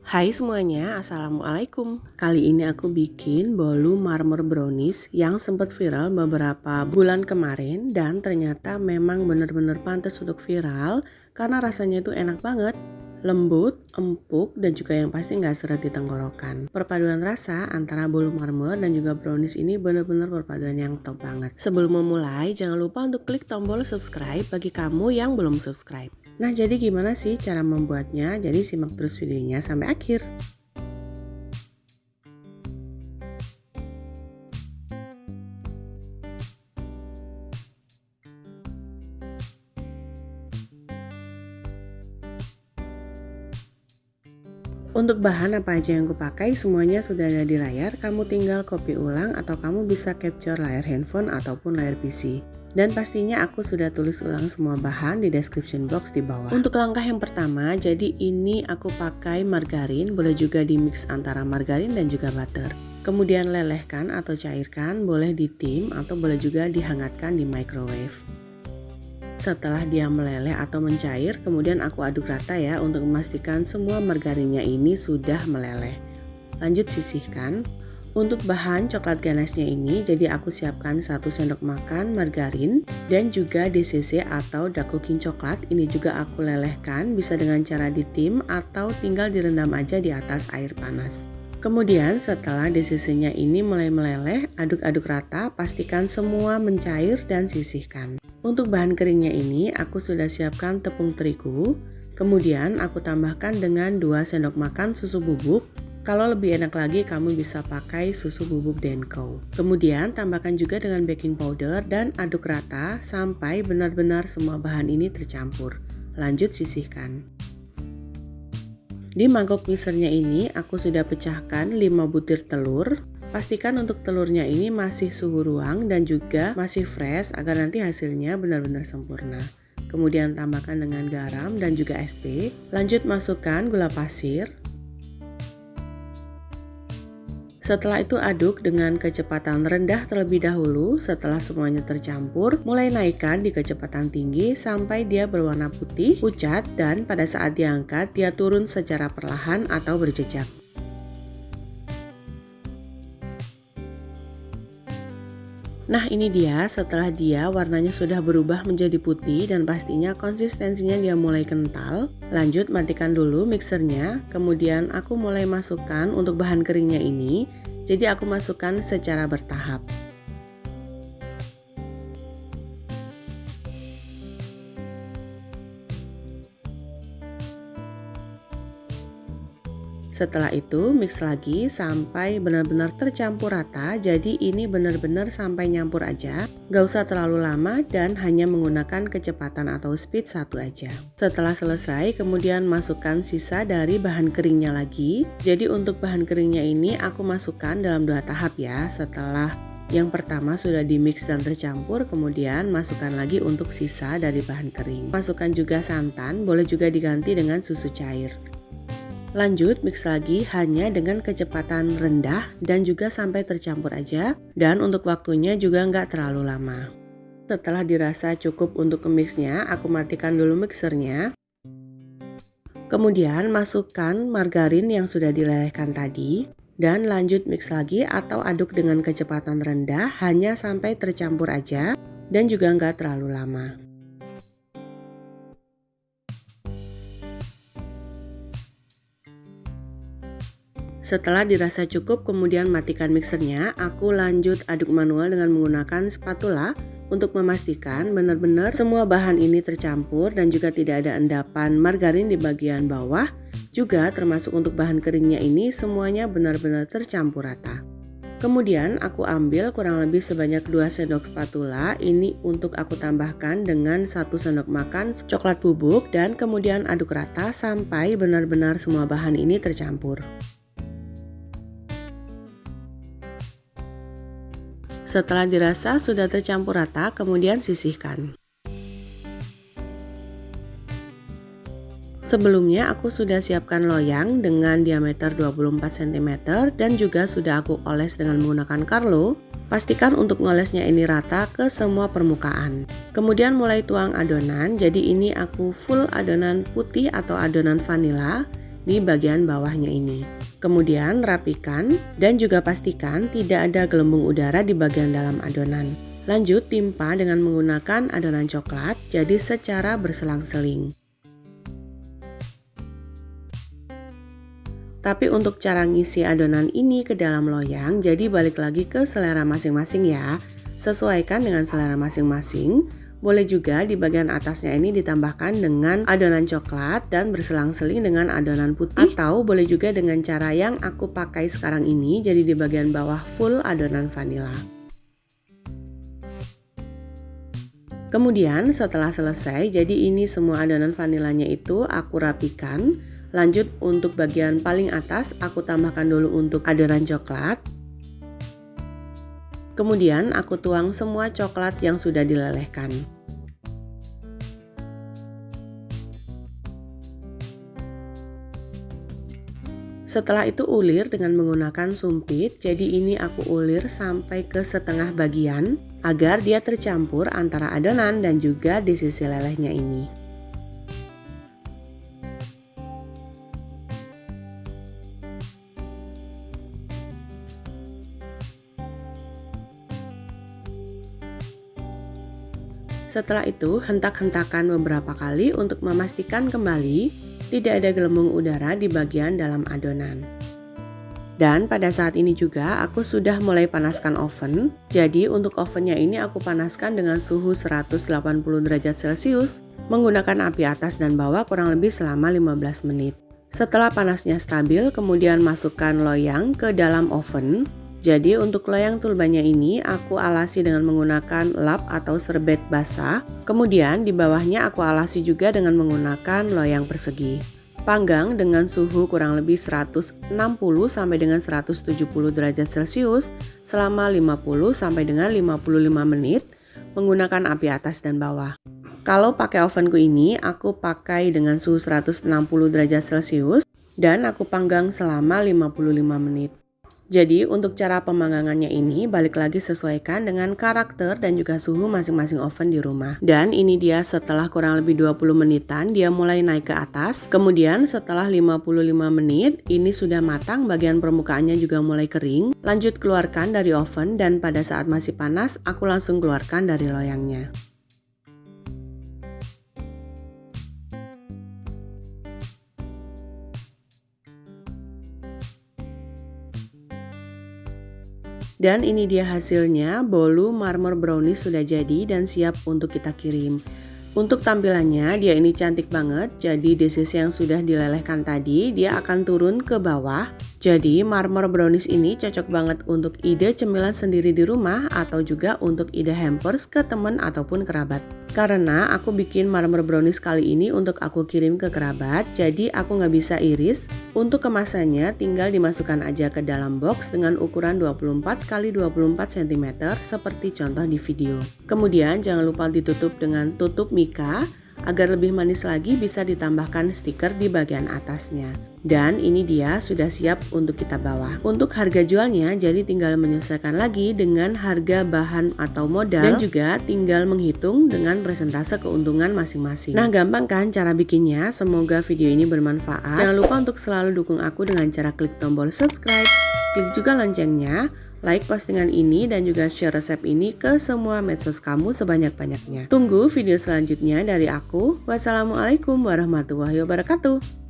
Hai semuanya, Assalamualaikum. Kali ini aku bikin bolu marmer brownies yang sempat viral beberapa bulan kemarin dan ternyata memang benar-benar pantas untuk viral karena rasanya itu enak banget. Lembut, empuk, dan juga yang pasti nggak seret di tenggorokan. Perpaduan rasa antara bolu marmer dan juga brownies ini benar-benar perpaduan yang top banget. Sebelum memulai, jangan lupa untuk klik tombol subscribe bagi kamu yang belum subscribe. Nah, jadi gimana sih cara membuatnya? Jadi simak terus videonya sampai akhir. Untuk bahan apa aja yang kupakai semuanya sudah ada di layar, kamu tinggal copy ulang atau kamu bisa capture layar handphone ataupun layar PC. Dan pastinya aku sudah tulis ulang semua bahan di description box di bawah. Untuk langkah yang pertama, jadi ini aku pakai margarin, boleh juga di mix antara margarin dan juga butter. Kemudian lelehkan atau cairkan, boleh di tim atau boleh juga dihangatkan di microwave. Setelah dia meleleh atau mencair, kemudian aku aduk rata ya untuk memastikan semua margarinnya ini sudah meleleh. Lanjut sisihkan. Untuk bahan coklat ganasnya ini, jadi aku siapkan 1 sendok makan margarin dan juga DCC atau dark cooking coklat. Ini juga aku lelehkan, bisa dengan cara ditim atau tinggal direndam aja di atas air panas. Kemudian setelah DCC-nya ini mulai meleleh, aduk-aduk rata, pastikan semua mencair dan sisihkan. Untuk bahan keringnya ini aku sudah siapkan tepung terigu, kemudian aku tambahkan dengan 2 sendok makan susu bubuk. Kalau lebih enak lagi kamu bisa pakai susu bubuk Denko. Kemudian tambahkan juga dengan baking powder dan aduk rata sampai benar-benar semua bahan ini tercampur. Lanjut sisihkan. Di mangkok mixernya ini aku sudah pecahkan 5 butir telur. Pastikan untuk telurnya ini masih suhu ruang dan juga masih fresh agar nanti hasilnya benar-benar sempurna. Kemudian tambahkan dengan garam dan juga SP. Lanjut masukkan gula pasir. Setelah itu aduk dengan kecepatan rendah terlebih dahulu. Setelah semuanya tercampur, mulai naikkan di kecepatan tinggi sampai dia berwarna putih, pucat, dan pada saat diangkat dia turun secara perlahan atau berjejak. Nah ini dia, setelah dia warnanya sudah berubah menjadi putih dan pastinya konsistensinya dia mulai kental. Lanjut matikan dulu mixernya, kemudian aku mulai masukkan untuk bahan keringnya ini. Jadi aku masukkan secara bertahap. Setelah itu mix lagi sampai benar-benar tercampur rata. Jadi ini benar-benar sampai nyampur aja, gak usah terlalu lama dan hanya menggunakan kecepatan atau speed 1 aja. Setelah selesai kemudian masukkan sisa dari bahan keringnya lagi. Jadi untuk bahan keringnya ini aku masukkan dalam 2 tahap ya. Setelah yang pertama sudah di mix dan tercampur, kemudian masukkan lagi untuk sisa dari bahan kering. Masukkan juga santan, boleh juga diganti dengan susu cair. Lanjut mix lagi hanya dengan kecepatan rendah dan juga sampai tercampur aja, dan untuk waktunya juga nggak terlalu lama. Setelah dirasa cukup untuk mixnya, aku matikan dulu mixernya. Kemudian masukkan margarin yang sudah dilelehkan tadi dan lanjut mix lagi atau aduk dengan kecepatan rendah hanya sampai tercampur aja dan juga nggak terlalu lama. Setelah dirasa cukup kemudian matikan mixernya, aku lanjut aduk manual dengan menggunakan spatula untuk memastikan benar-benar semua bahan ini tercampur dan juga tidak ada endapan margarin di bagian bawah. Juga termasuk untuk bahan keringnya ini semuanya benar-benar tercampur rata. Kemudian aku ambil kurang lebih sebanyak 2 sendok spatula, ini untuk aku tambahkan dengan 1 sendok makan coklat bubuk dan kemudian aduk rata sampai benar-benar semua bahan ini tercampur. Setelah dirasa sudah tercampur rata, kemudian sisihkan. Sebelumnya aku sudah siapkan loyang dengan diameter 24 cm dan juga sudah aku oles dengan menggunakan Carlo. Pastikan untuk ngolesnya ini rata ke semua permukaan. Kemudian mulai tuang adonan, jadi ini aku full adonan putih atau adonan vanila. di bagian bawahnya ini. Kemudian rapikan dan juga pastikan tidak ada gelembung udara di bagian dalam adonan. Lanjut timpa dengan menggunakan adonan coklat jadi secara berselang-seling. Tapi untuk cara ngisi adonan ini ke dalam loyang, jadi balik lagi ke selera masing-masing ya. Sesuaikan dengan selera masing-masing. Boleh juga di bagian atasnya ini ditambahkan dengan adonan coklat dan berselang-seling dengan adonan putih. Atau boleh juga dengan cara yang aku pakai sekarang ini, jadi di bagian bawah full adonan vanila. Kemudian setelah selesai, jadi ini semua adonan vanilanya itu aku rapikan. Lanjut untuk bagian paling atas aku tambahkan dulu untuk adonan coklat. Kemudian aku tuang semua coklat yang sudah dilelehkan. Setelah itu ulir dengan menggunakan sumpit, jadi ini aku ulir sampai ke setengah bagian agar dia tercampur antara adonan dan juga di sisi lelehnya ini. Setelah itu, hentak-hentakan beberapa kali untuk memastikan kembali tidak ada gelembung udara di bagian dalam adonan. Dan pada saat ini juga aku sudah mulai panaskan oven. Jadi untuk ovennya ini aku panaskan dengan suhu 180 derajat Celcius menggunakan api atas dan bawah kurang lebih selama 15 menit. Setelah panasnya stabil, kemudian masukkan loyang ke dalam oven. Jadi untuk loyang tulbanya ini aku alasi dengan menggunakan lap atau serbet basah. Kemudian di bawahnya aku alasi juga dengan menggunakan loyang persegi. Panggang dengan suhu kurang lebih 160 sampai dengan 170 derajat Celcius selama 50 sampai dengan 55 menit menggunakan api atas dan bawah. Kalau pakai ovenku ini aku pakai dengan suhu 160 derajat Celcius dan aku panggang selama 55 menit. Jadi untuk cara pemanggangannya ini balik lagi sesuaikan dengan karakter dan juga suhu masing-masing oven di rumah. Dan ini dia setelah kurang lebih 20 menitan dia mulai naik ke atas. Kemudian setelah 55 menit ini sudah matang, bagian permukaannya juga mulai kering. Lanjut keluarkan dari oven dan pada saat masih panas aku langsung keluarkan dari loyangnya. Dan ini dia hasilnya, bolu marmer brownies sudah jadi dan siap untuk kita kirim. Untuk tampilannya dia ini cantik banget, jadi di sisi yang sudah dilelehkan tadi dia akan turun ke bawah. Jadi marmer brownies ini cocok banget untuk ide cemilan sendiri di rumah atau juga untuk ide hampers ke teman ataupun kerabat. Karena aku bikin marmer brownies kali ini untuk aku kirim ke kerabat, jadi aku nggak bisa iris. Untuk kemasannya tinggal dimasukkan aja ke dalam box dengan ukuran 24 x 24 cm seperti contoh di video. Kemudian jangan lupa ditutup dengan tutup mika. Agar lebih manis lagi bisa ditambahkan stiker di bagian atasnya. Dan ini dia sudah siap untuk kita bawa. Untuk harga jualnya jadi tinggal menyesuaikan lagi dengan harga bahan atau modal. Dan juga tinggal menghitung dengan persentase keuntungan masing-masing. Nah gampang kan cara bikinnya? Semoga video ini bermanfaat. Jangan lupa untuk selalu dukung aku dengan cara klik tombol subscribe. Klik juga loncengnya. Like postingan ini dan juga share resep ini ke semua medsos kamu sebanyak-banyaknya. Tunggu video selanjutnya dari aku. Wassalamualaikum warahmatullahi wabarakatuh.